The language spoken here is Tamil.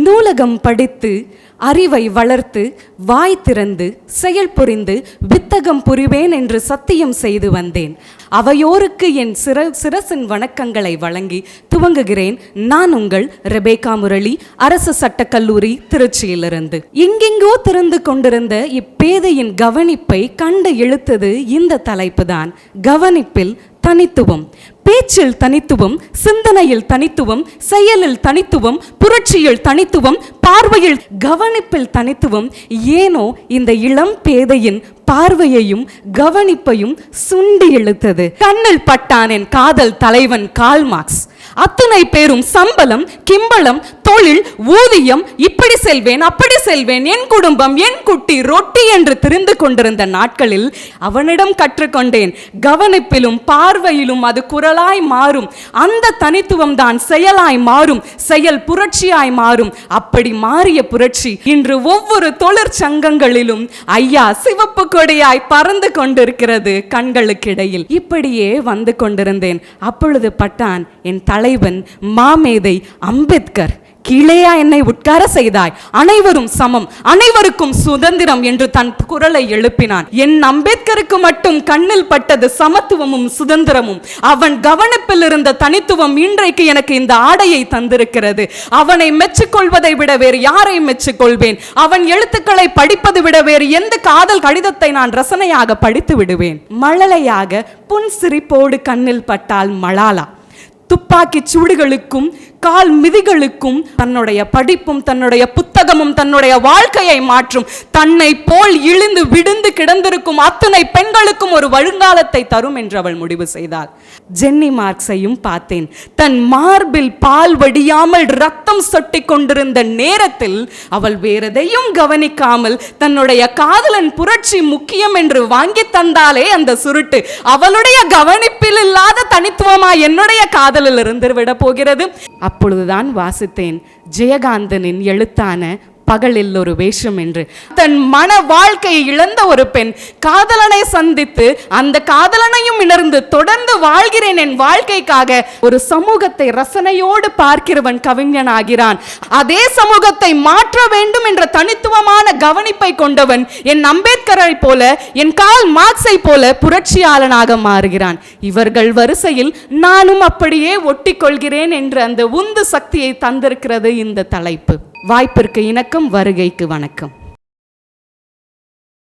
நூலகம் படித்து அறிவை வளர்த்து வாய் திறந்து செயல் புரிந்து வித்தகம் புரிவேன் என்று சத்தியம் செய்து வந்தேன். அவையோருக்கு என் சிரசின் வணக்கங்களை வழங்கி துவங்குகிறேன். நான் உங்கள் ரெபேக்கா முரளி, அரசு சட்டக்கல்லூரி, திருச்சியிலிருந்து. எங்கெங்கோ திறந்து கொண்டிருந்த இப்பேதையின் கவனிப்பை கண்டு இழுத்தது இந்த தலைப்பு தான். கவனிப்பில் தனித்துவம். பேச்சில் தனித்துவம், சிந்தனையில் தனித்துவம், செயலில் தனித்துவம், புரட்சியில் தனித்துவம், பார்வையில் கவனிப்பில் தனித்துவம். ஏனோ இந்த இளம் பேதையின் பார்வையையும் கவனிப்பையும் சுண்டி இழுத்தது. கண்ணில் பட்டான் என் காதல் தலைவன் கார்ல் மார்க்ஸ். அத்தனை பேரும் சம்பளம், கிம்பளம், தொழில், ஊதியம், இப்படி செல்வேன் அப்படி செல்வேன், என் குடும்பம், என் குட்டி, ரொட்டி என்று திரிந்து கொண்டிருந்த நாட்களில் அவனிடம் கற்றுக்கொண்டேன். கவனிப்பிலும் பார்வையிலும் அது குரலாய் மாறும். அந்த தனித்துவம் தான் செயலாய் மாறும், செயல் புரட்சியாய் மாறும். அப்படி மாறிய புரட்சி இன்று ஒவ்வொரு தொழிற்சங்கங்களிலும் ஐயா சிவப்பு கொடியாய் பறந்து கொண்டிருக்கிறது கண்களுக்கிடையில். இப்படியே வந்து கொண்டிருந்தேன். அப்பொழுது பட்டான் என் தலைவன் மாமேதை அம்பேத்கர். கீழேயா என்னை உட்கார செய்தாய், அனைவரும் சமம், அனைவருக்கும் சுதந்திரம் என்று தன் குரலை எழுப்பினான். என் அம்பேத்கருக்கு மட்டும் கண்ணில் பட்டது சமத்துவமும் சுதந்திரமும். அவன் கவனிப்பில் இருந்த தனித்துவம் இன்றைக்கு எனக்கு இந்த ஆடையை தந்திருக்கிறது. அவனை மெச்சுக்கொள்வதை விட வேறு யாரை மெச்சுக்கொள்வேன்? அவன் எழுத்துக்களை படிப்பது விட வேறு எந்த காதல் கடிதத்தை நான் ரசனையாக படித்து விடுவேன்? மழலையாக புன் சிரிப்போடு கண்ணில் பட்டால் மலாலா. துப்பாக்கி சூடுகளுக்கும் கால் மிதிகளுக்கும் தன்னுடைய படிப்பும் தன்னுடைய புத்தகமும் தன்னுடைய வாழ்க்கையை மாற்றும். தன்னை போல் இழிந்து விடுந்து கிடந்திருக்கும் அத்தனை பெண்களுக்கும் ஒரு வருங்காலத்தை தரும் என்று அவள் முடிவு செய்தாள். ஜென்னி மார்க்ஸையும் பார்த்தேன். தன் மார்பில் பால் வடியாமல் ரத்தம் சொட்டி கொண்டிருந்த நேரத்தில் அவள் வேறெதையும் கவனிக்காமல் தன்னுடைய காதலன் புரட்சி முக்கியம் என்று வாங்கி தந்தாலே அந்த சுருட்டு அவளுடைய கவனிப்பில் இல்லாத தனித்துவமா என்னுடைய காதலில் இருந்து விட போகிறது. அப்பொழுதுதான் வாசித்தேன் ஜெயகாந்தனின் எழுத்தான பகலில் ஒரு வேஷம் என்று. தன் மன வாழ்க்கையை இழந்த ஒரு பெண் காதலனை சந்தித்து அந்த காதலனையும் இணர்ந்து தொடர்ந்து வாழ்கிறேன் என் வாழ்க்கைக்காக ஒரு சமூகத்தை ரசனையோடு பார்க்கிறவன் கவிஞன் ஆகிறான். அதே சமூகத்தை மாற்ற வேண்டும் என்ற தனித்துவமான கவனிப்பை கொண்டவன் என் அம்பேத்கரை போல, என் கார்ல் மார்க்ஸை போல புரட்சியாளனாக மாறுகிறான். இவர்கள் வரிசையில் நானும் அப்படியே ஒட்டி கொள்கிறேன் என்று அந்த உந்து சக்தியை தந்திருக்கிறது இந்த தலைப்பு. வாய்ப்பிற்கு இணக்கம், வருகைக்கு வணக்கம்.